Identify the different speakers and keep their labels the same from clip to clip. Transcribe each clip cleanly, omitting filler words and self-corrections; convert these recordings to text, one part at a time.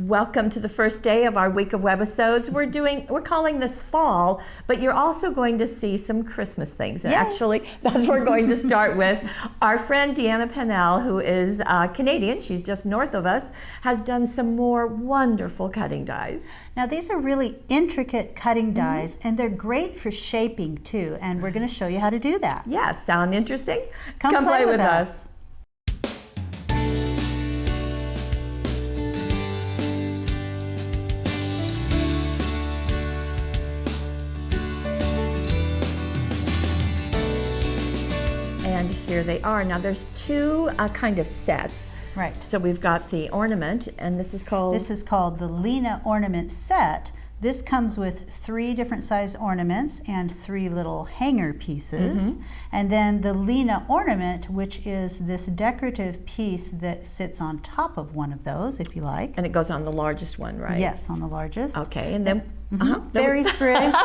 Speaker 1: Welcome to the first day of our week of webisodes. We're calling this fall, but you're also going to see some Christmas things. And actually, that's what we're going to start with. Our friend Deanna Pennell, who is Canadian, she's just north of us, has done some more wonderful cutting dies.
Speaker 2: Now these are really intricate cutting dies, and they're great for shaping too, and we're going to show you how to do that.
Speaker 1: Yeah, sound interesting?
Speaker 2: Come play with us.
Speaker 1: And here they are. Now there's two kind of sets.
Speaker 2: Right.
Speaker 1: So we've got the ornament, and this is called?
Speaker 2: This is called the Lena Ornament Set. This comes with 3 different size ornaments and 3 little hanger pieces. And then the Lena Ornament, which is this decorative piece that sits on top of one of those, if you like.
Speaker 1: And it goes on the largest one, right?
Speaker 2: Yes, on the largest.
Speaker 1: Okay, and then
Speaker 2: berry sprigs.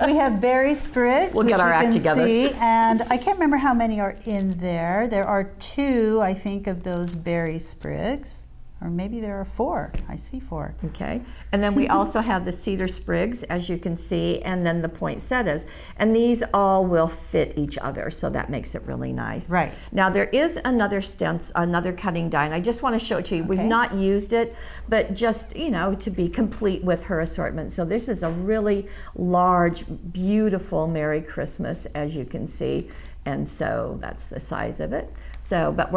Speaker 2: We have berry sprigs.
Speaker 1: We'll get our act together.
Speaker 2: See, and I can't remember how many are in there. There are 2, I think, of those berry sprigs. Or maybe there are 4. I see 4.
Speaker 1: Okay, and then we also have the cedar sprigs, as you can see, and then the poinsettias. And these all will fit each other, so that makes it really nice.
Speaker 2: Right.
Speaker 1: Now there is another another cutting die, and I just want to show it to you. We've not used it, but just, you know, to be complete with her assortment. So this is a really large, beautiful Merry Christmas, as you can see. And so that's the size of it. So, but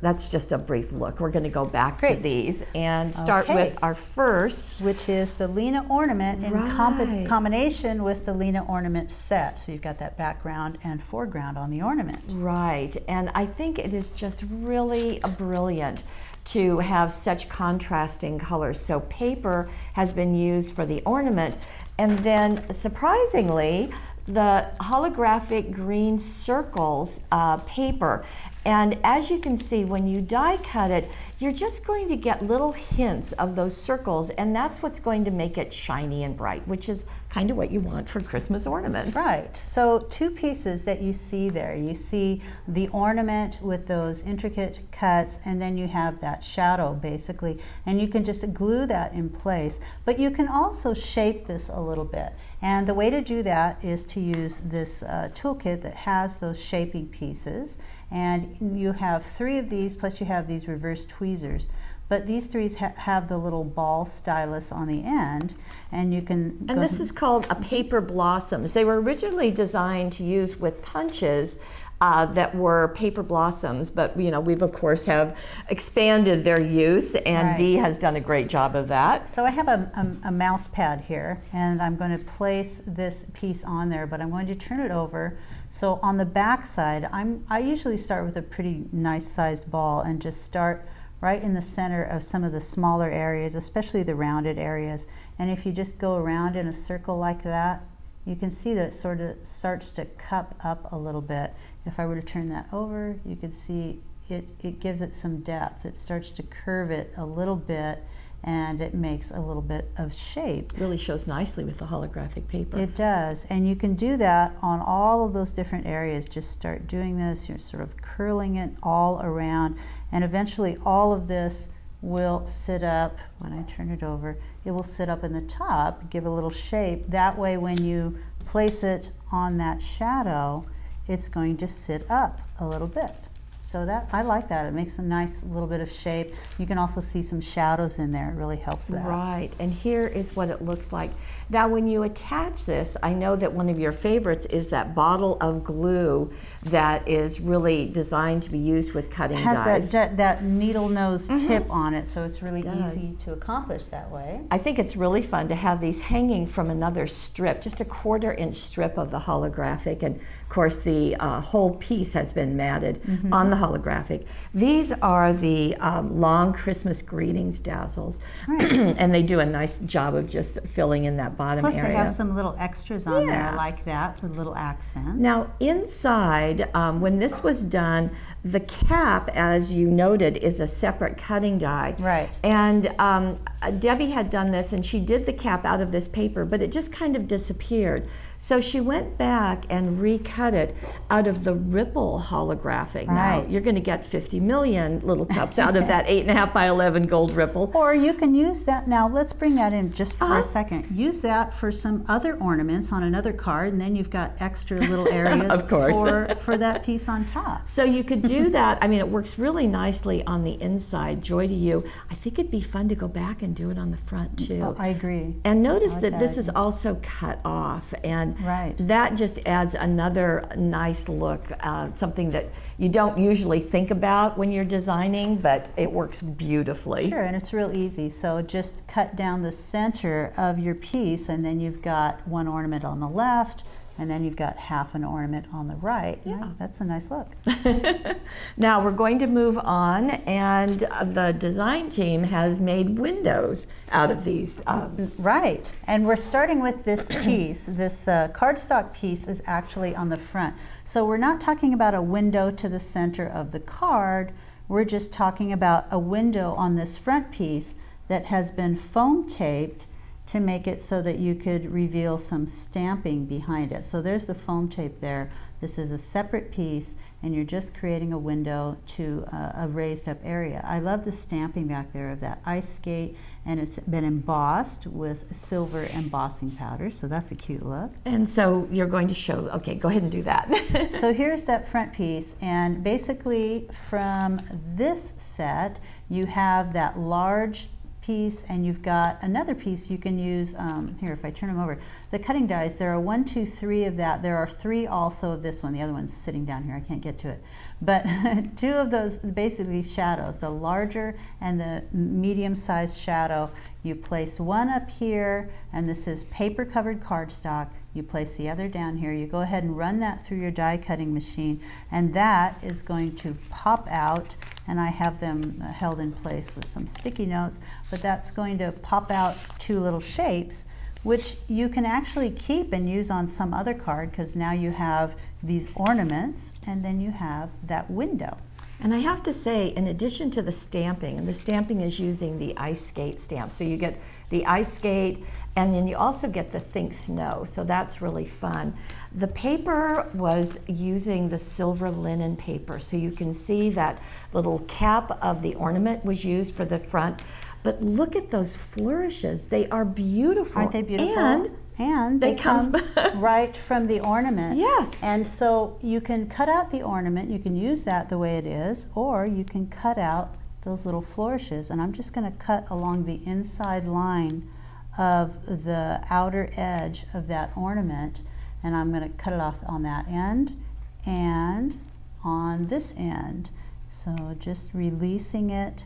Speaker 1: that's just a brief look. We're going to go back to these and start with our first,
Speaker 2: which is the Lena Ornament in combination with the Lena Ornament Set. So you've got that background and foreground on the ornament.
Speaker 1: Right, and I think it is just really brilliant to have such contrasting colors. So paper has been used for the ornament, and then surprisingly, the holographic green circles paper. And as you can see, when you die cut it, you're just going to get little hints of those circles, and that's what's going to make it shiny and bright, which is kind of what you want for Christmas ornaments.
Speaker 2: Right. So 2 pieces that you see there. You see the ornament with those intricate cuts, and then you have that shadow basically, and you can just glue that in place. But you can also shape this a little bit. And the way to do that is to use this toolkit that has those shaping pieces. And you have 3 of these, plus you have these reverse tweezers. But these 3 have the little ball stylus on the end, and you can...
Speaker 1: And this is called a paper blossoms. They were originally designed to use with punches that were paper blossoms, but you know, we've of course have expanded their use, and Dee has done a great job of that.
Speaker 2: So I have a mouse pad here, and I'm going to place this piece on there, but I'm going to turn it over. So on the back side, I usually start with a pretty nice sized ball and just start right in the center of some of the smaller areas, especially the rounded areas. And if you just go around in a circle like that, you can see that it sort of starts to cup up a little bit. If I were to turn that over, you could see it gives it some depth. It starts to curve it a little bit, and it makes a little bit of shape.
Speaker 1: Really shows nicely with the holographic paper.
Speaker 2: It does, and you can do that on all of those different areas. Just start doing this. You're sort of curling it all around, and eventually all of this will sit up. When I turn it over, it will sit up in the top, give a little shape. That way when you place it on that shadow, it's going to sit up a little bit. So that, I like that. It makes a nice little bit of shape. You can also see some shadows in there. It really helps that.
Speaker 1: Right, and here is what it looks like. Now when you attach this, I know that one of your favorites is that bottle of glue that is really designed to be used with cutting dies.
Speaker 2: It has that needle nose tip on it, so it's really easy to accomplish that way.
Speaker 1: I think it's really fun to have these hanging from another strip, just a 1/4 inch strip of the holographic, and of course the whole piece has been matted on the holographic. These are the long Christmas greetings dazzles, and they do a nice job of just filling in that bottom area.
Speaker 2: Plus they have some little extras on there like that for little accents.
Speaker 1: Now inside, when this was done, The cap, as you noted, is a separate cutting die.
Speaker 2: Right.
Speaker 1: And Debbie had done this, and she did the cap out of this paper, but it just kind of disappeared. So she went back and recut it out of the ripple holographic. Now,
Speaker 2: Right.
Speaker 1: you're going to get 50 million little cups out of that 8.5 by 11 gold ripple.
Speaker 2: Or you can use that, now let's bring that in just for a second. Use that for some other ornaments on another card, and then you've got extra little areas
Speaker 1: Of course.
Speaker 2: for that piece on top.
Speaker 1: So you could do that. I mean, it works really nicely on the inside. Joy to you. I think it'd be fun to go back and do it on the front too.
Speaker 2: Oh, I agree.
Speaker 1: And notice
Speaker 2: I like
Speaker 1: that this
Speaker 2: that.
Speaker 1: is also cut off, and
Speaker 2: Right.
Speaker 1: that just adds another nice look, something that you don't usually think about when you're designing, but it works beautifully.
Speaker 2: Sure, and it's real easy. So just cut down the center of your piece, and then you've got one ornament on the left, and then you've got half an ornament on the right.
Speaker 1: Yeah.
Speaker 2: That's a nice look.
Speaker 1: Now we're going to move on, and the design team has made windows out of these.
Speaker 2: Right, and we're starting with this piece. This cardstock piece is actually on the front. So we're not talking about a window to the center of the card. We're just talking about a window on this front piece that has been foam taped to make it so that you could reveal some stamping behind it. So there's the foam tape there. This is a separate piece, and you're just creating a window to a raised up area. I love the stamping back there of that ice skate, and it's been embossed with silver embossing powder, so that's a cute look.
Speaker 1: And so you're going to show, okay, go ahead and do that.
Speaker 2: So here's that front piece, and basically from this set, you have that large piece, and you've got another piece you can use. Here, if I turn them over, the cutting dies, there are 1, 2, 3 of that. There are 3 also of this one. The other one's sitting down here. I can't get to it. But 2 of those basically shadows, the larger and the medium-sized shadow. You place one up here, and this is paper-covered cardstock. You place the other down here. You go ahead and run that through your die cutting machine, and that is going to pop out, and I have them held in place with some sticky notes, but that's going to pop out 2 little shapes, which you can actually keep and use on some other card, because now you have these ornaments, and then you have that window.
Speaker 1: And I have to say, in addition to the stamping, and the stamping is using the ice skate stamp, so you get the ice skate, and then you also get the Think Snow, so that's really fun. The paper was using the silver linen paper, so you can see that little cap of the ornament was used for the front. But look at those flourishes. They are beautiful.
Speaker 2: Aren't they beautiful?
Speaker 1: And
Speaker 2: they come right from the ornament.
Speaker 1: Yes.
Speaker 2: And so you can cut out the ornament, you can use that the way it is, or you can cut out those little flourishes. And I'm just going to cut along the inside line of the outer edge of that ornament, and I'm going to cut it off on that end and on this end. So just releasing it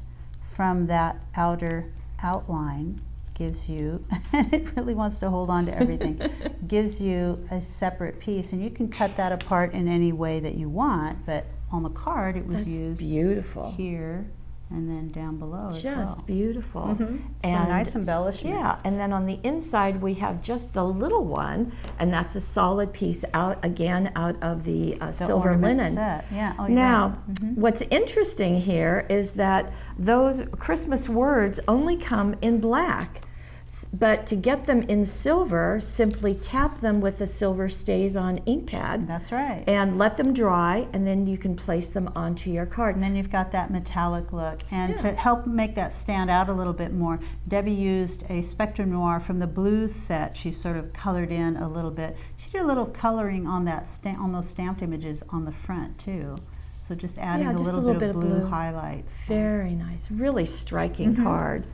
Speaker 2: from that outer outline gives you, and it really wants to hold on to everything, gives you a separate piece, and you can cut that apart in any way that you want, but on the card it was
Speaker 1: that's
Speaker 2: used
Speaker 1: beautiful
Speaker 2: here and then down below as well.
Speaker 1: Just beautiful.
Speaker 2: So
Speaker 1: And
Speaker 2: nice embellishment.
Speaker 1: yeah, and then on the inside we have just the little one, and that's a solid piece out again out of the silver
Speaker 2: ornament
Speaker 1: linen.
Speaker 2: set. Yeah. Oh, you're
Speaker 1: Now,
Speaker 2: right.
Speaker 1: what's interesting here is that those Christmas words only come in black. But to get them in silver, simply tap them with the silver stays-on ink pad.
Speaker 2: That's right.
Speaker 1: And let them dry, and then you can place them onto your card.
Speaker 2: And then you've got that metallic look. And
Speaker 1: Yeah.
Speaker 2: to help make that stand out a little bit more, Debbie used a Spectrum Noir from the blues set. She sort of colored in a little bit. She did a little coloring on that on those stamped images on the front too. So just adding a little bit of blue highlights.
Speaker 1: Very nice, really striking card.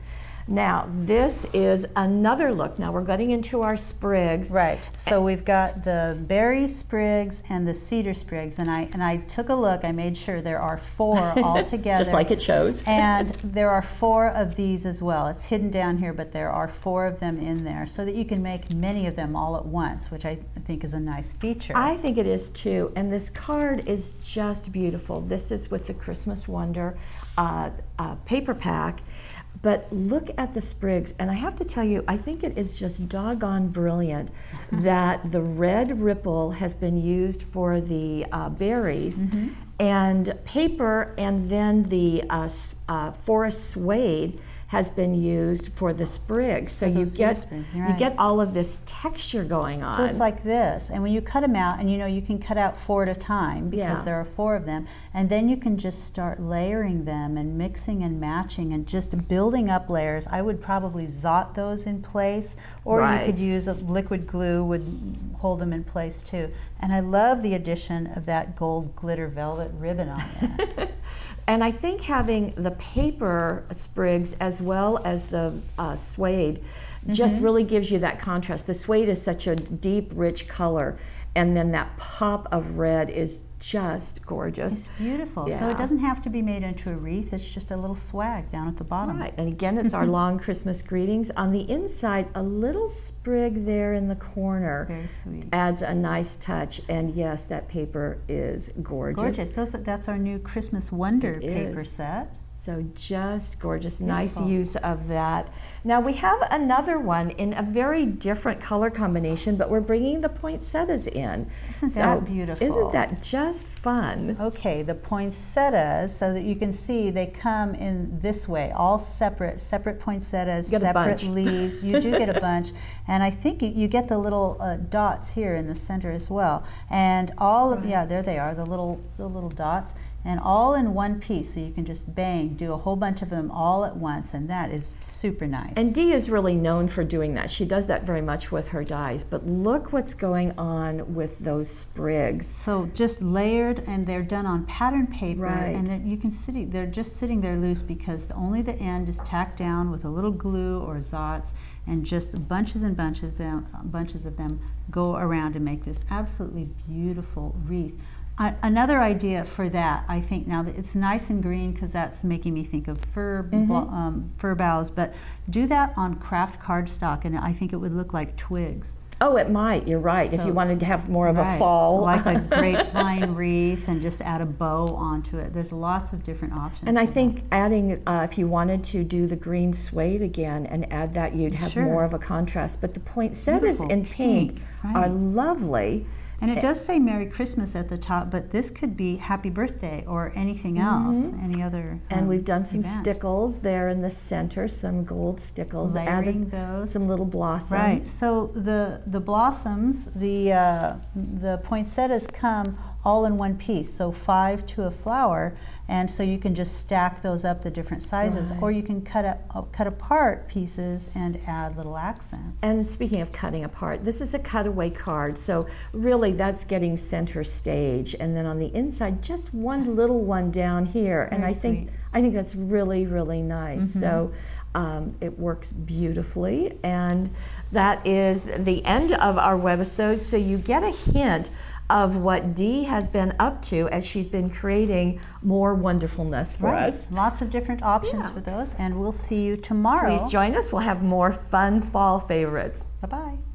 Speaker 1: Now, this is another look. Now we're getting into our sprigs.
Speaker 2: Right. So we've got the berry sprigs and the cedar sprigs, and I took a look. I made sure there are 4 altogether.
Speaker 1: Just like it shows.
Speaker 2: And there are 4 of these as well. It's hidden down here, but there are 4 of them in there, so that you can make many of them all at once, which I think is a nice feature.
Speaker 1: I think it is too, and this card is just beautiful. This is with the Christmas Wonder paper pack. But look at the sprigs, and I have to tell you, I think it is just doggone brilliant that the red ripple has been used for the berries, and paper, and then the forest suede has been used for the sprigs. So you get all of this texture going on.
Speaker 2: So it's like this, and when you cut them out, and you know you can cut out 4 at a time because there are 4 of them, and then you can just start layering them and mixing and matching and just building up layers. I would probably zot those in place, or you could use a liquid glue would hold them in place too. And I love the addition of that gold glitter velvet ribbon on there.
Speaker 1: And I think having the paper sprigs as well as the suede just really gives you that contrast. The suede is such a deep, rich color, and then that pop of red is just gorgeous.
Speaker 2: It's beautiful.
Speaker 1: Yeah.
Speaker 2: So it doesn't have to be made into a wreath. It's just a little swag down at the bottom.
Speaker 1: Right, and again, it's our long Christmas greetings. On the inside, a little sprig there in the corner.
Speaker 2: Very sweet.
Speaker 1: Adds a nice touch, and yes, that paper is gorgeous.
Speaker 2: Gorgeous. That's our new Christmas Wonder paper set.
Speaker 1: So just gorgeous,
Speaker 2: Beautiful.
Speaker 1: nice use of that. Now we have another one in a very different color combination, but we're bringing the poinsettias in.
Speaker 2: Isn't that beautiful?
Speaker 1: Isn't that just fun?
Speaker 2: Okay, the poinsettias, so that you can see they come in this way, all separate poinsettias, separate leaves. You do get a bunch, and I think you get the little dots here in the center as well. And all of, there they are, the little dots. And all in one piece, so you can just do a whole bunch of them all at once, and that is super nice.
Speaker 1: And Dee is really known for doing that. She does that very much with her dies, but look what's going on with those sprigs.
Speaker 2: So just layered, and they're done on pattern paper, and then you can see they're just sitting there loose because only the end is tacked down with a little glue or zots, and just bunches and bunches of them go around to make this absolutely beautiful wreath. Another idea for that, I think, now that it's nice and green because that's making me think of fir boughs, but do that on craft cardstock, and I think it would look like twigs.
Speaker 1: Oh, it might. You're right. So, if you wanted to have more of a fall,
Speaker 2: like a grapevine wreath, and just add a bow onto it. There's lots of different options.
Speaker 1: And I think adding, if you wanted to do the green suede again and add that, you'd have more of a contrast. But the poinsettias in pink are lovely.
Speaker 2: And it does say Merry Christmas at the top, but this could be Happy Birthday or anything else, any other
Speaker 1: And we've done some stickles there in the center, some gold stickles.
Speaker 2: Layering those.
Speaker 1: Some little blossoms.
Speaker 2: Right, so the blossoms, the poinsettias come all in one piece, so 5 to a flower, and so you can just stack those up the different sizes, or you can cut apart pieces and add little accents.
Speaker 1: And speaking of cutting apart, this is a cutaway card, so really that's getting center stage, and then on the inside just one little one down here, and I think that's really, really nice. So it works beautifully, and that is the end of our webisode. So you get a hint of what Dee has been up to as she's been creating more wonderfulness for us.
Speaker 2: Lots of different options for those, and we'll see you tomorrow.
Speaker 1: Please join us. We'll have more fun fall favorites.
Speaker 2: Bye-bye.